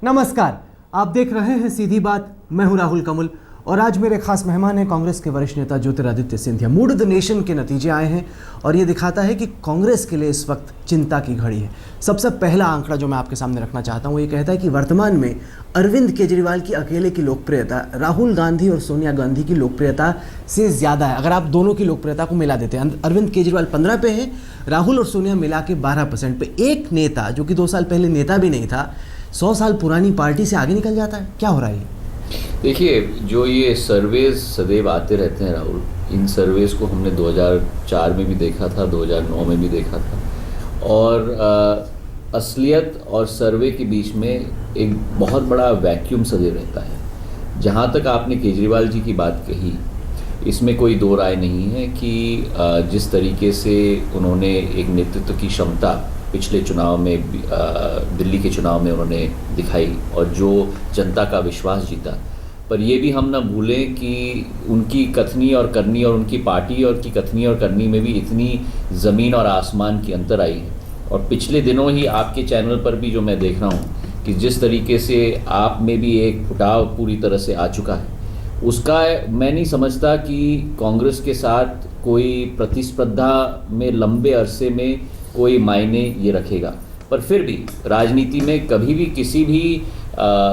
नमस्कार, आप देख रहे हैं सीधी बात। मैं हूं राहुल कमल और आज मेरे खास मेहमान हैं कांग्रेस के वरिष्ठ नेता Jyotiraditya Scindia. Mood the nation के नतीजे आए हैं और ये दिखाता है कि कांग्रेस के लिए इस वक्त चिंता की घड़ी है। सबसे पहला आंकड़ा जो मैं आपके सामने रखना चाहता हूँ, ये कहता है कि वर्तमान में अरविंद केजरीवाल की अकेले की लोकप्रियता राहुल गांधी और सोनिया गांधी की लोकप्रियता से ज़्यादा है। अगर आप दोनों की लोकप्रियता को मिला देते हैं, अरविंद केजरीवाल 15 पे हैं, राहुल और सोनिया मिला के 12% पे। एक नेता जो कि 2 साल पहले नेता भी नहीं था, 100 साल पुरानी पार्टी से आगे निकल जाता है। क्या हो रहा है? देखिए, जो ये सर्वेज सदैव आते रहते हैं राहुल, इन सर्वेज को हमने 2004 में भी देखा था, 2009 में भी देखा था और असलियत और सर्वे के बीच में एक बहुत बड़ा वैक्यूम सदैव रहता है। जहाँ तक आपने केजरीवाल जी की बात कही, इसमें कोई दो राय नहीं है कि जिस तरीके से उन्होंने एक नेतृत्व की क्षमता पिछले चुनाव में, दिल्ली के चुनाव में उन्होंने दिखाई और जो जनता का विश्वास जीता, पर ये भी हम ना भूलें कि उनकी कथनी और करनी और उनकी पार्टी और की कथनी और करनी में भी इतनी ज़मीन और आसमान की अंतर आई है। और पिछले दिनों ही आपके चैनल पर भी जो मैं देख रहा हूँ कि जिस तरीके से आप में भी एक फुटाव पूरी तरह से आ चुका है, उसका मैं नहीं समझता कि कांग्रेस के साथ कोई प्रतिस्पर्धा में लंबे अरसे में कोई मायने ये रखेगा। पर फिर भी राजनीति में कभी भी किसी भी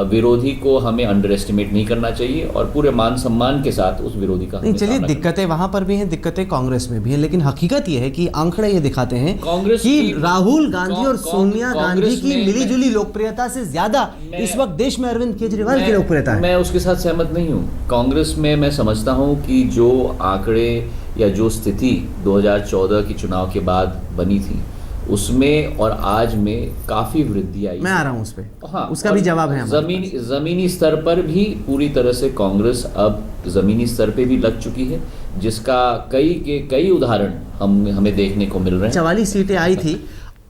विरोधी को हमें अंडर एस्टिमेट नहीं करना चाहिए और पूरे मान सम्मान के साथ उस विरोधी का नहीं। चलिए, दिक्कतें वहां पर भी हैं, दिक्कतें कांग्रेस में भी हैं, लेकिन हकीकत ये है कि आंकड़े ये दिखाते हैं कि राहुल गांधी और सोनिया गांधी की मिलीजुली लोकप्रियता से ज्यादा इस वक्त देश में अरविंद केजरीवाल की लोकप्रियता है। मैं उसके साथ सहमत नहीं हूँ। कांग्रेस में मैं समझता हूँ कि जो आंकड़े या जो स्थिति 2014 के चुनाव के बाद बनी थी, उसमें और आज में काफ़ी वृद्धि आई। मैं आ रहा हूँ उस पे। हाँ, उसका भी जवाब है। ज़मीनी स्तर पर भी पूरी तरह से कांग्रेस अब ज़मीनी स्तर पे भी लग चुकी है, जिसका कई उदाहरण हमें देखने को मिल रहे हैं। 44 सीटें आई थी,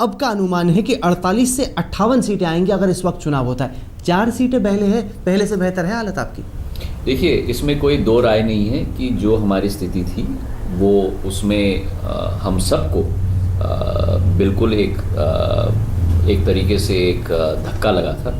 अब का अनुमान है कि 48 से 58 सीटें आएंगी अगर इस वक्त चुनाव होता है। 4 सीटें पहले से बेहतर है हालत आपकी। देखिए, इसमें कोई दो राय नहीं है कि जो हमारी स्थिति थी वो उसमें हम सबको बिल्कुल एक तरीके से एक धक्का लगा था।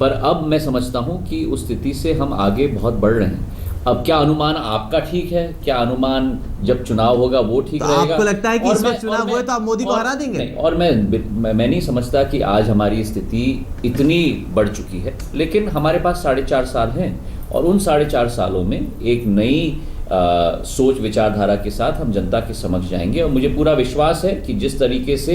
पर अब मैं समझता हूं कि उस स्थिति से हम आगे बहुत बढ़ रहे हैं। अब क्या अनुमान आपका ठीक है? क्या अनुमान जब चुनाव होगा वो ठीक रहेगा? आपको लगता है कि इस वक्त चुनाव हुए तो आप मोदी को हरा देंगे? नहीं, और मैं नहीं समझता कि आज हमारी स्थिति इतनी बढ़ चुकी है, लेकिन हमारे पास 4.5 साल हैं और उन 4.5 सालों में एक नई सोच विचारधारा के साथ हम जनता के समक्ष जाएंगे। और मुझे पूरा विश्वास है कि जिस तरीके से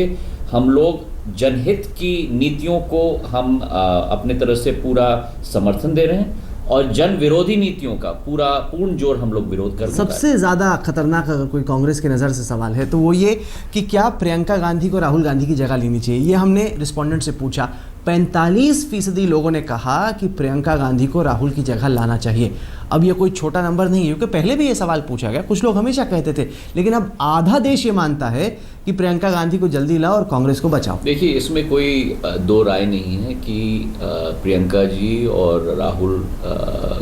हम लोग जनहित की नीतियों को हम अपने तरफ से पूरा समर्थन दे रहे हैं और जन विरोधी नीतियों का पूर्ण जोर हम लोग विरोध कर रहे हैं। सबसे ज़्यादा खतरनाक अगर कोई कांग्रेस की नज़र से सवाल है तो वो ये कि क्या प्रियंका गांधी को राहुल गांधी की जगह लेनी चाहिए। ये हमने रिस्पोंडेंट से पूछा। 45% लोगों ने कहा कि प्रियंका गांधी को राहुल की जगह लाना चाहिए। अब ये कोई छोटा नंबर नहीं है, क्योंकि पहले भी ये सवाल पूछा गया, कुछ लोग हमेशा कहते थे, लेकिन अब आधा देश ये मानता है कि प्रियंका गांधी को जल्दी लाओ और कांग्रेस को बचाओ। देखिए, इसमें कोई दो राय नहीं है कि प्रियंका जी और राहुल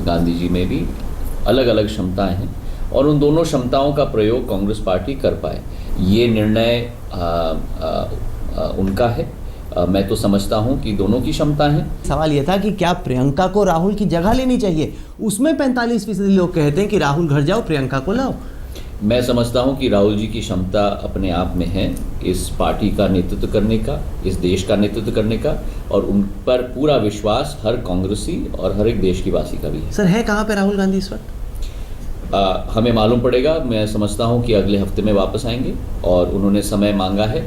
गांधी जी में भी अलग अलग क्षमताएं हैं और उन दोनों क्षमताओं का प्रयोग कांग्रेस पार्टी कर पाए, ये निर्णय उनका है। मैं तो समझता हूं कि दोनों की क्षमता है। सवाल यह था कि क्या प्रियंका को राहुल की जगह लेनी चाहिए। उसमें 45% लोग कहते हैं कि राहुल घर जाओ, प्रियंका को लाओ। मैं समझता हूं कि राहुल जी की क्षमता अपने आप में है इस पार्टी का नेतृत्व करने का, इस देश का नेतृत्व करने का, और उन पर पूरा विश्वास हर कांग्रेसी और हर एक देश की वासी का भी है। सर, है कहाँ पे राहुल गांधी इस वक्त? हमें मालूम पड़ेगा। मैं समझता हूं कि अगले हफ्ते में वापस आएंगे और उन्होंने समय मांगा है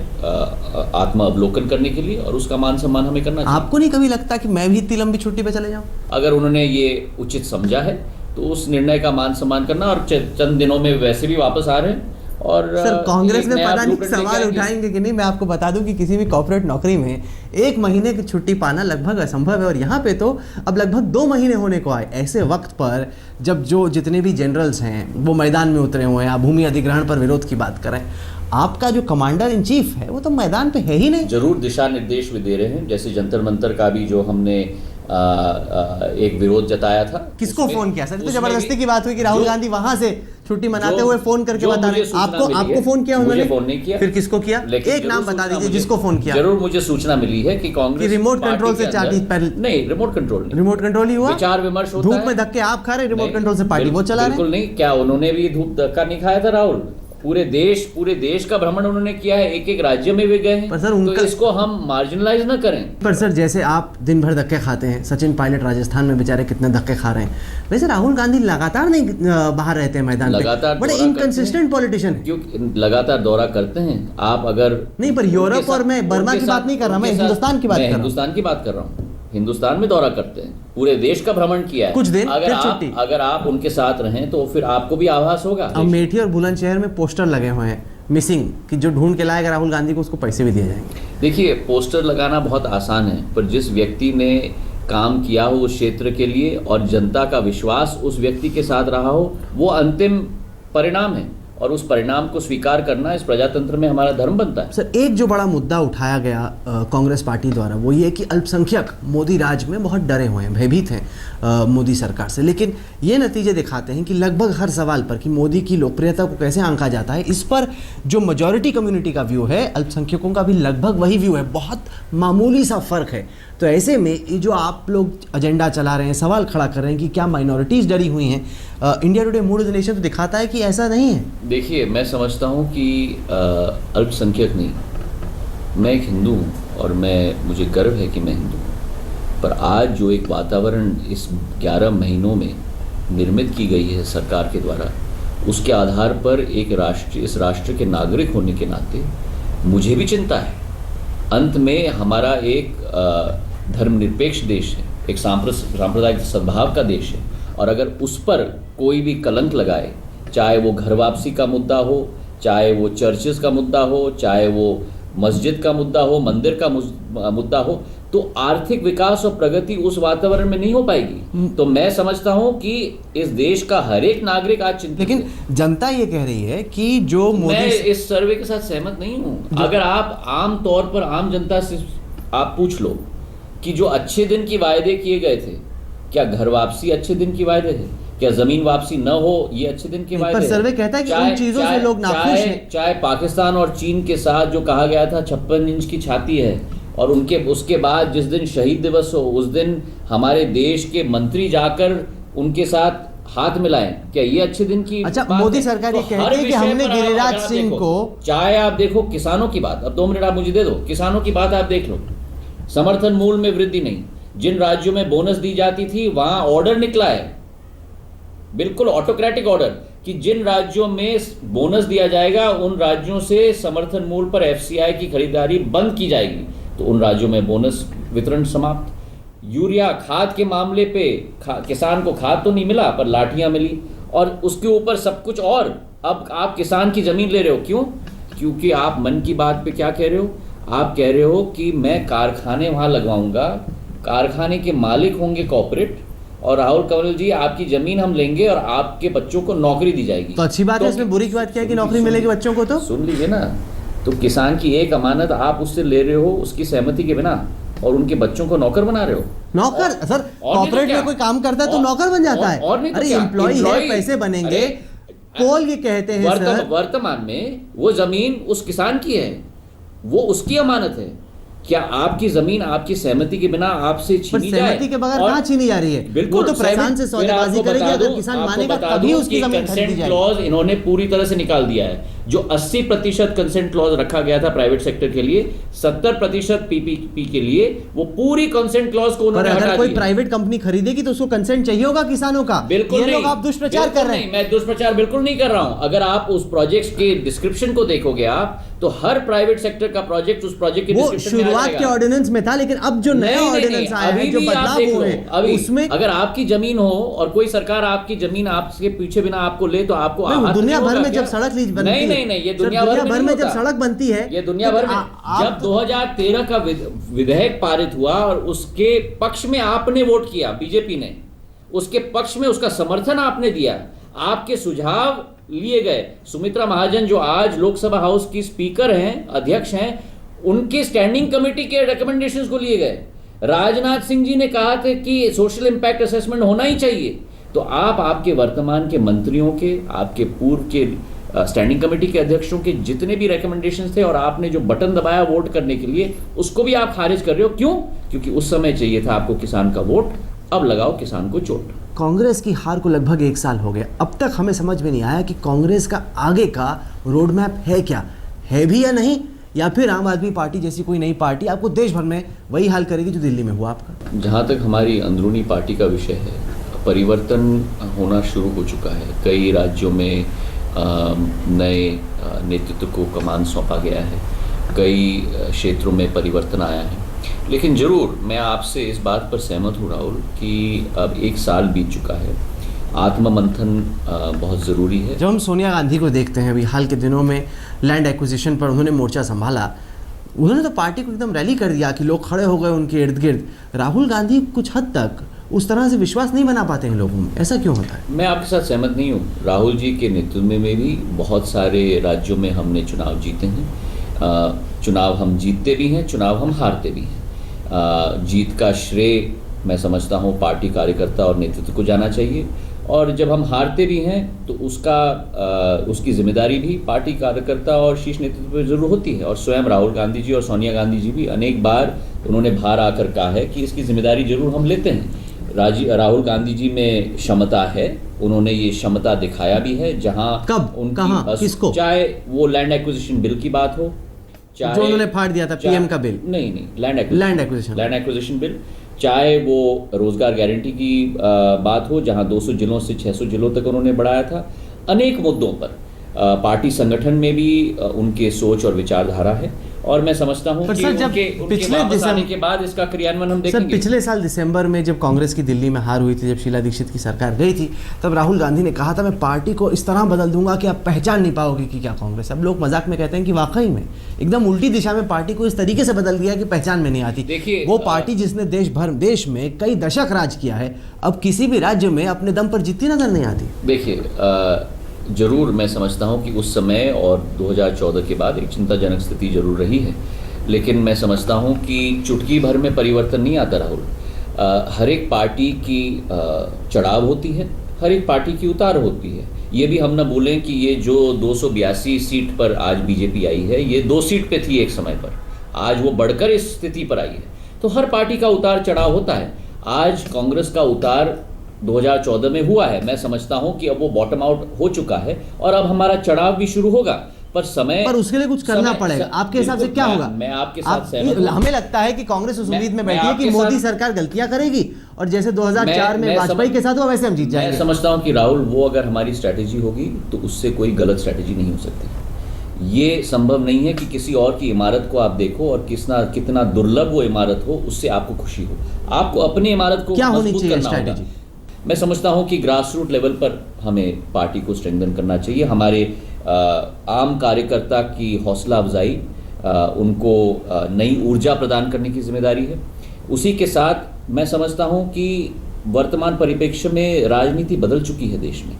आत्म अवलोकन करने के लिए और उसका मान सम्मान हमें करना चाहिए। आपको नहीं कभी लगता कि मैं भी इतनी लंबी छुट्टी पे चले जाऊं? अगर उन्होंने ये उचित समझा है तो उस निर्णय का मान सम्मान करना, और चंद दिनों में वैसे भी वापस आ रहे हैं। और सर, कांग्रेस में पता नहीं सवाल उठाएंगे कि नहीं। मैं आपको बता दूं कि किसी भी कॉर्पोरेट नौकरी में 1 महीने की छुट्टी पाना लगभग असंभव है और यहाँ पे तो अब लगभग 2 महीने होने को आए। ऐसे वक्त पर जब जितने भी जनरल्स हैं वो मैदान में उतरे हुए हैं, आप भूमि अधिग्रहण पर विरोध की बात करें, आपका जो कमांडर इन चीफ है वो तो मैदान पे है ही नहीं। जरूर दिशा निर्देश भी दे रहे हैं, जैसे जंतर मंतर का भी जो हमने एक विरोध जताया था। किसको उसमें- फोन किया सर? तो उसमें जबरदस्ती भी- की बात हुई कि राहुल जो- गांधी वहां से छुट्टी मनाते जो- हुए फोन करके जो बता रहे मुझे हैं। सूचना आपको मिली आपको है, फोन किया मुझे उन्होंने? फोन नहीं किया। फिर किसको किया? लेकिन एक जरूर नाम बता सूचना दीजिए मुझे- जिसको फोन किया। जरूर मुझे सूचना मिली है कि कांग्रेस कि रिमोट पार्टी कंट्रोल से के चार्टी अंदर- पहले- नहीं, रिमोट कंट्रोल नहीं, रिमोट कंट्रोल ही हुआ? विचार विमर्श होता धूप है। में धक्के आप खा रहे, रिमोट नहीं, कंट्रोल से पार्टी वो चला रहे? बिल्कुल नहीं। क्या उन्होंने भी धूप धक्का नहीं खाया था राहुल? पूरे देश का भ्रमण उन्होंने किया है, एक एक राज्य में भी गए हैं। पर सर, उनका- तो इसको हम मार्जिनलाइज ना करें। पर सर जैसे आप दिन भर धक्के खाते हैं, सचिन पायलट राजस्थान में बेचारे कितने धक्के खा रहे हैं, वैसे राहुल गांधी लगातार नहीं बाहर रहते हैं मैदान लगातार पे, बड़े दौरा इनकंसिस्टेंट पॉलिटिशियन है। क्योंकि लगातार दौरा करते हैं। आप अगर नहीं, पर यूरोप और मैं बर्मा की बात नहीं कर रहा, मैं हिंदुस्तान की बात कर रहा हूं। हिंदुस्तान की बात कर रहा हूँ। हिंदुस्तान में दौरा करते हैं, पूरे देश का भ्रमण किया है। कुछ दिन, फिर छुट्टी। अगर आप उनके साथ रहें तो फिर आपको भी आभास होगा। अमेठी और बुलंदशहर में पोस्टर लगे हुए हैं मिसिंग, कि जो ढूंढ के लाएगा राहुल गांधी को उसको पैसे भी दिए जाएंगे। देखिए, पोस्टर लगाना बहुत आसान है, पर जिस व्यक्ति ने काम किया हो उस क्षेत्र के लिए और जनता का विश्वास उस व्यक्ति के साथ रहा हो, वो अंतिम परिणाम है, और उस परिणाम को स्वीकार करना इस प्रजातंत्र में हमारा धर्म बनता है। सर एक जो बड़ा मुद्दा उठाया गया कांग्रेस पार्टी द्वारा, वो ये कि अल्पसंख्यक मोदी राज में बहुत डरे हुए हैं, भयभीत हैं मोदी सरकार से। लेकिन ये नतीजे दिखाते हैं कि लगभग हर सवाल पर कि मोदी की लोकप्रियता को कैसे आंका जाता है, इस पर जो मेजॉरिटी कम्युनिटी का व्यू है, अल्पसंख्यकों का भी लगभग वही व्यू है, बहुत मामूली सा फर्क है। तो ऐसे में ये जो आप लोग एजेंडा चला रहे हैं, सवाल खड़ा कर रहे हैं कि क्या माइनॉरिटीज़ डरी हुई हैं, India today mood off the nation तो दिखाता है कि ऐसा नहीं है। देखिए, मैं समझता हूँ कि अल्पसंख्यक नहीं, मैं एक हिंदू हूँ और मुझे गर्व है कि मैं हिंदू हूँ। पर आज जो एक वातावरण इस 11 महीनों में निर्मित की गई है सरकार के द्वारा, उसके आधार पर इस राष्ट्र के नागरिक होने के नाते मुझे भी चिंता है। अंत में हमारा एक धर्मनिरपेक्ष देश है, एक सांप्रदायिक सद्भाव का देश है, और अगर उस पर कोई भी कलंक लगाए, चाहे वो घर वापसी का मुद्दा हो, चाहे वो चर्चेस का मुद्दा हो, चाहे वो मस्जिद का मुद्दा हो, मंदिर का मुद्दा हो, तो आर्थिक विकास और प्रगति उस वातावरण में नहीं हो पाएगी। तो मैं समझता हूं कि इस देश का हर एक नागरिक आज चिंतित है। लेकिन जनता ये कह रही है कि जो मोदी, मैं इस सर्वे के साथ सहमत नहीं हूं। अगर आप आम तौर पर आम जनता से आप पूछ लो कि जो अच्छे दिन की वायदे किए गए थे, क्या घर वापसी अच्छे दिन की वायदे थे? क्या जमीन वापसी न हो ये अच्छे दिन की वायदे? पर सर्वे कहता है कि उन चीजों से लोग नाखुश हैं। चाहे पाकिस्तान और चीन के साथ जो कहा गया था 56 इंच की छाती है, और उसके बाद जिस दिन शहीद दिवस हो उस दिन हमारे देश के मंत्री जाकर उनके साथ हाथ मिलाएं, क्या ये अच्छे दिन की अच्छा, बात मोदी है? सरकार ये तो कहती हर है कि विषय हमने पर आप गिरिराज अगर सिंह देखो, को, चाहे आप देखो किसानों की बात, अब 2 मिनट आप मुझे दे दो, किसानों की बात आप देख लो, समर्थन मूल्य में वृद्धि नहीं, जिन राज्यों में बोनस दी जाती थी वहां ऑर्डर निकला है, बिल्कुल ऑटोक्रेटिक ऑर्डर, कि जिन राज्यों में बोनस दिया जाएगा उन राज्यों से समर्थन मूल्य पर एफसीआई की खरीदारी बंद की जाएगी, तो उन राज्यों में बोनस वितरण समाप्त। यूरिया खाद के मामले पे किसान को खाद तो नहीं मिला पर लाठियां मिली, और उसके ऊपर सब कुछ। और अब आप किसान की जमीन ले रहे हो, क्यों? क्योंकि आप मन की बात पे क्या कह रहे हो? आप कह रहे हो कि मैं कारखाने वहां लगवाऊंगा, कारखाने के मालिक होंगे कॉर्पोरेट, और राहुल कंवल जी आपकी जमीन हम लेंगे और आपके बच्चों को नौकरी दी जाएगी। तो अच्छी बात है, इसमें बुरी की बात क्या है कि नौकरी मिलेगी बच्चों को? तो सुन लीजिए ना, तो किसान की एक अमानत आप उससे ले रहे हो उसकी सहमति के बिना, और उनके बच्चों को नौकर बना रहे हो। नौकर सर, कॉर्पोरेट में कोई काम करता है तो नौकर बन जाता है। और नहीं तो अरे क्या? एम्प्लॉय है, पैसे बनेंगे। पोल ये कहते हैं सर, वर्तमान में वो जमीन उस किसान की है, वो उसकी अमानत है। क्या आपकी जमीन आपकी सहमति के बिना आपसे पर छीनी जाए? सहमति के बगैर कहाँ छीनी जा रही है? बिल्कुल, वो तो किसान से सौदेबाजी करेगी, अगर किसान मानेगा तभी उसकी जमीन खरीदी जाएगी। क्लॉज इन्होंने पूरी तरह से निकाल दिया है। जो 80% कंसेंट क्लॉज रखा गया था प्राइवेट सेक्टर के लिए, 70% पीपीपी के लिए, वो पूरी कंसेंट क्लॉज को उन्होंने हटा दिया। अगर कोई प्राइवेट कंपनी खरीदेगी तो उसको कंसेंट चाहिए होगा किसानों का। बिल्कुल ये नहीं, लोग आप दुष्प्रचार कर रहे हैं। मैं दुष्प्रचार बिल्कुल नहीं कर रहा हूं। अगर आप उस प्रोजेक्ट के डिस्क्रिप्शन को देखोगे आप, तो हर प्राइवेट सेक्टर का प्रोजेक्ट उस प्रोजेक्ट के वो डिस्क्रिप्शन में आ शुरुआत जाएगा। के ऑर्डिनेंस में था, लेकिन अब जो नया ऑर्डिनेंस आया है, जो बदलाव हुए हैं उसमें, अगर आपकी जमीन हो और कोई सरकार आपकी जमीन आपके पीछे बिना आपको ले, तो आपको आहत दुनिया नहीं भर होगा में क्या? जब सड़क लीज बनती है, नहीं, ये सर, दुनिया भर में जब सड़क बनती है, ये दुनिया भर में जब 2013 का विधेयक पारित हुआ और उसके पक्ष में आपने वोट किया, बीजेपी ने उसके पक्ष में उसका समर्थन आपने दिया, आपके सुझाव लिए गए। सुमित्रा महाजन जो आज लोकसभा हाउस की स्पीकर हैं, अध्यक्ष हैं, उनके स्टैंडिंग कमेटी के रिकमेंडेशंस को लिए गए। राजनाथ सिंह जी ने कहा था कि सोशल इंपैक्ट असेसमेंट होना ही चाहिए। तो आप आपके वर्तमान के मंत्रियों के, आपके पूर्व के स्टैंडिंग कमेटी के अध्यक्षों के जितने भी रिकमेंडेशंस थे और आपने जो बटन दबाया वोट करने के लिए, उसको भी आप खारिज कर रहे हो। क्यों? क्योंकि उस समय चाहिए था आपको किसान का वोट, अब लगाओ किसान को चोट। कांग्रेस की हार को लगभग 1 साल हो गया, अब तक हमें समझ में नहीं आया कि कांग्रेस का आगे का रोड मैप है क्या, है भी या नहीं, या फिर आम आदमी पार्टी जैसी कोई नई पार्टी आपको देश भर में वही हाल करेगी जो दिल्ली में हुआ आपका। जहाँ तक हमारी अंदरूनी पार्टी का विषय है, परिवर्तन होना शुरू हो चुका है। कई राज्यों में नए नेतृत्व को कमान सौंपा गया है, कई क्षेत्रों में परिवर्तन आया है। लेकिन ज़रूर मैं आपसे इस बात पर सहमत हूँ राहुल कि अब 1 साल बीत चुका है, आत्ममंथन बहुत ज़रूरी है। जब हम सोनिया गांधी को देखते हैं, अभी हाल के दिनों में लैंड एक्विजिशन पर उन्होंने मोर्चा संभाला, उन्होंने तो पार्टी को एकदम रैली कर दिया कि लोग खड़े हो गए उनके इर्द गिर्द। राहुल गांधी कुछ हद तक उस तरह से विश्वास नहीं बना पाते हैं लोगों में, ऐसा क्यों होता है? मैं आपके साथ सहमत नहीं हूँ। राहुल जी के नेतृत्व में भी बहुत सारे राज्यों में हमने चुनाव जीते हैं, चुनाव हम जीतते भी हैं, चुनाव हम हारते भी हैं। जीत का श्रेय मैं समझता हूँ पार्टी कार्यकर्ता और नेतृत्व को जाना चाहिए, और जब हम हारते भी हैं तो उसकी जिम्मेदारी भी पार्टी कार्यकर्ता और शीर्ष नेतृत्व पर जरूर होती है। और स्वयं राहुल गांधी जी और सोनिया गांधी जी भी अनेक बार उन्होंने बाहर आकर कहा है कि इसकी जिम्मेदारी जरूर हम लेते हैं। राहुल गांधी जी में क्षमता है, उन्होंने ये क्षमता दिखाया भी है। जहां कब, कहां, किसको? चाहे वो लैंड एक्विजिशन बिल की बात हो, चाहे जो उन्होंने फाड़ दिया था पीएम का बिल, नहीं लैंड एक्विजिशन बिल, चाहे वो रोजगार गारंटी की बात हो, जहां 200 जिलों से 600 जिलों तक उन्होंने बढ़ाया था। अनेक मुद्दों पर पार्टी संगठन में भी उनके सोच और विचारधारा है, और मैं समझता हूं कि उनके वापस आने के बाद इसका क्रियान्वयन हम देखेंगे। सर, पिछले साल दिसंबर में जब कांग्रेस की दिल्ली में हार हुई थी, जब शीला दीक्षित की सरकार गई थी, तब राहुल गांधी ने कहा था मैं पार्टी को इस तरह बदल दूंगा कि आप पहचान नहीं पाओगे कि क्या कांग्रेस। अब लोग मजाक में कहते हैं कि वाकई में एकदम उल्टी दिशा में पार्टी को इस तरीके से बदल दिया कि पहचान में नहीं आती। देखिए, वो पार्टी जिसने देश में कई दशक राज किया है, अब किसी भी राज्य में अपने दम पर जीतती नजर नहीं आती। देखिए, जरूर मैं समझता हूं कि उस समय और 2014 के बाद एक चिंताजनक स्थिति जरूर रही है, लेकिन मैं समझता हूं कि चुटकी भर में परिवर्तन नहीं आता राहुल। हर एक पार्टी की चढ़ाव होती है, हर एक पार्टी की उतार होती है। ये भी हम ना भूलें कि ये जो 282 सीट पर आज बीजेपी आई है, ये 2 सीट पे थी एक समय पर, आज वो बढ़कर इस स्थिति पर आई है। तो हर पार्टी का उतार चढ़ाव होता है। आज कांग्रेस का उतार 2014 में हुआ है, मैं समझता हूं कि अब वो बॉटम आउट हो चुका है और अब हमारा चढ़ाव भी शुरू होगा, पर उसके लिए कुछ करना पड़ेगा। आपके हिसाब से क्या होगा? मैं आपके साथ सहमत हूं। हमें लगता है कि कांग्रेस उस उम्मीद में बैठी है कि मोदी सरकार गलतियां करेगी और जैसे 2004 में वाजपेयी के साथ हुआ वैसे हम जीत जाएंगे। मैं समझता हूं कि राहुल, वो अगर हमारी स्ट्रैटेजी होगी तो उससे कोई गलत स्ट्रैटेजी नहीं हो सकती। ये संभव नहीं है कि किसी और की इमारत को आप देखो और कितना दुर्लभ वो इमारत हो, उससे आपको खुशी हो। आपको अपनी इमारत को क्या होनी मजबूत चाहिए करना होगा। स्ट्रैटेजी? मैं समझता हूं कि ग्रास रूट लेवल पर हमें पार्टी को स्ट्रेंथन करना चाहिए। हमारे आम कार्यकर्ता की हौसला अफजाई, उनको नई ऊर्जा प्रदान करने की जिम्मेदारी है। उसी के साथ मैं समझता हूं कि वर्तमान परिप्रेक्ष्य में राजनीति बदल चुकी है देश में।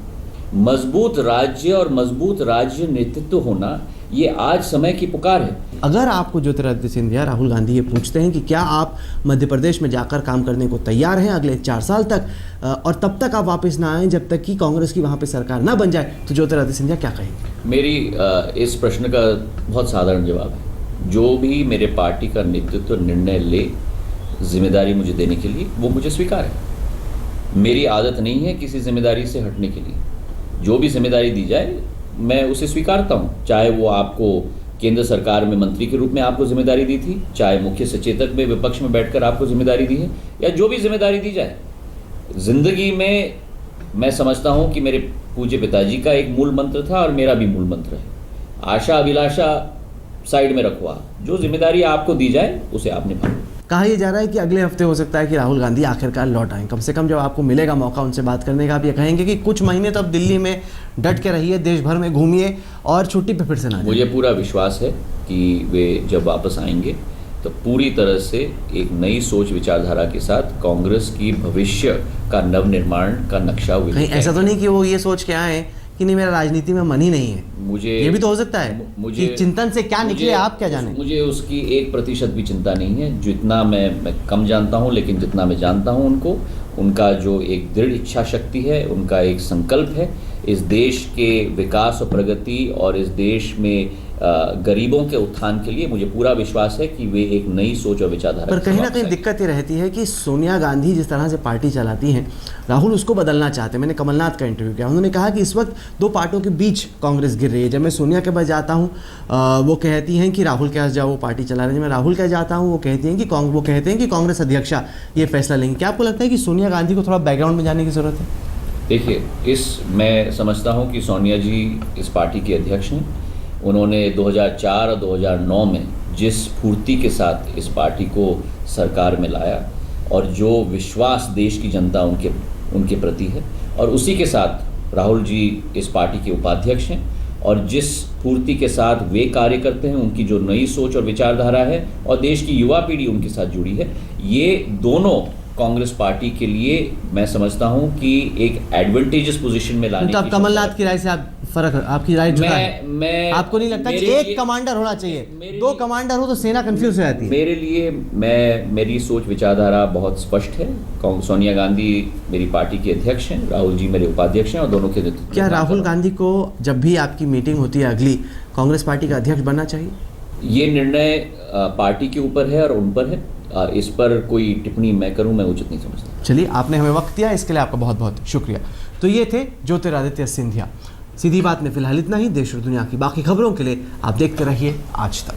मजबूत राज्य और मजबूत राज्य नेतृत्व होना, ये आज समय की पुकार है। अगर आपको ज्योतिरादित्य सिंधिया, राहुल गांधी ये पूछते हैं कि क्या आप मध्य प्रदेश में जाकर काम करने को तैयार हैं अगले 4 साल तक, और तब तक आप वापस ना आएं जब तक कि कांग्रेस की वहां पे सरकार ना बन जाए, तो ज्योतिरादित्य सिंधिया क्या कहेंगे? मेरी इस प्रश्न का बहुत साधारण जवाब है। जो भी मेरे पार्टी का नेतृत्व निर्णय ले जिम्मेदारी मुझे देने के लिए, वो मुझे स्वीकार है। मेरी आदत नहीं है किसी जिम्मेदारी से हटने के लिए। जो भी जिम्मेदारी दी जाए मैं उसे स्वीकारता हूँ, चाहे वो आपको केंद्र सरकार में मंत्री के रूप में आपको जिम्मेदारी दी थी, चाहे मुख्य सचेतक में विपक्ष में बैठकर आपको जिम्मेदारी दी है, या जो भी जिम्मेदारी दी जाए। जिंदगी में मैं समझता हूँ कि मेरे पूज्य पिताजी का एक मूल मंत्र था और मेरा भी मूल मंत्र है, आशा अभिलाषा साइड में रखो। आप जो जिम्मेदारी आपको दी जाए उसे आप निभाओ। कहा यह जा रहा है कि अगले हफ्ते हो सकता है कि राहुल गांधी आखिरकार लौट आएं। कम से कम जब आपको मिलेगा मौका उनसे बात करने का, आप ये कहेंगे कि कुछ महीने तो अब दिल्ली में डट के रहिए, देश भर में घूमिए और छुट्टी पे फिर से ना जाइए। मुझे पूरा विश्वास है कि वे जब वापस आएंगे तो पूरी तरह से एक नई सोच विचारधारा के साथ कांग्रेस की भविष्य का नवनिर्माण का नकशा। कहीं ऐसा तो नहीं कि वो ये सोच के आए कि नहीं मेरा राजनीति में मन ही नहीं है? मुझे ये भी तो हो सकता है मुझे कि चिंतन से क्या निकले, आप क्या जाने। मुझे उसकी 1% भी चिंता नहीं है। जितना मैं कम जानता हूँ, लेकिन जितना मैं जानता हूँ उनको, उनका जो एक दृढ़ इच्छा शक्ति है, उनका एक संकल्प है इस देश के विकास और प्रगति और इस देश में गरीबों के उत्थान के लिए, मुझे पूरा विश्वास है कि वे एक नई सोच और विचारधारा। पर कहीं ना कहीं दिक्कत ये रहती है कि सोनिया गांधी जिस तरह से पार्टी चलाती हैं, राहुल उसको बदलना चाहते हैं। मैंने कमलनाथ का इंटरव्यू किया, उन्होंने कहा कि इस वक्त दो पार्टियों के बीच कांग्रेस गिर रही है। जब मैं सोनिया के पास जाता हूँ वो कहती हैं कि राहुल के पास जाओ, वो पार्टी चला रहे हैं। जब मैं राहुल के पास जाता हूँ वो कहते हैं कि कांग्रेस अध्यक्षा ये फैसला लेंगे। क्या आपको लगता है कि सोनिया गांधी को थोड़ा बैकग्राउंड में जाने की जरूरत है? देखिए, मैं समझता हूँ कि सोनिया जी इस पार्टी के अध्यक्ष हैं। उन्होंने 2004 और 2009 में जिस फुर्ती के साथ इस पार्टी को सरकार में लाया और जो विश्वास देश की जनता उनके प्रति है, और उसी के साथ राहुल जी इस पार्टी के उपाध्यक्ष हैं, और जिस फुर्ती के साथ वे कार्य करते हैं, उनकी जो नई सोच और विचारधारा है और देश की युवा पीढ़ी उनके साथ जुड़ी है, ये दोनों कांग्रेस पार्टी के लिए मैं समझता हूं कि एक एडवांटेजेस पोजीशन में लाने तो आप कमलनाथ की राय से आप फर्क, आपकी राय जुदा है? मैं आपको नहीं लगता कि एक कमांडर होना चाहिए? दो कमांडर हो तो सेना कंफ्यूज हो जाती है। मेरे लिए मेरी सोच विचारधारा बहुत स्पष्ट है। सोनिया गांधी मेरी पार्टी के अध्यक्ष हैं, राहुल जी मेरे उपाध्यक्ष हैं, और दोनों के नेतृत्व। क्या राहुल गांधी को जब भी आपकी मीटिंग होती है अगली, कांग्रेस पार्टी का अध्यक्ष बनना चाहिए? ये निर्णय पार्टी के ऊपर है और उन पर है। इस पर कोई टिप्पणी मैं करूं, मैं उचित नहीं समझता। चलिए, आपने हमें वक्त दिया, इसके लिए आपका बहुत बहुत शुक्रिया। तो ये थे ज्योतिरादित्य सिंधिया। सीधी बात में फिलहाल इतना ही। देश और दुनिया की बाकी खबरों के लिए आप देखते रहिए आज तक।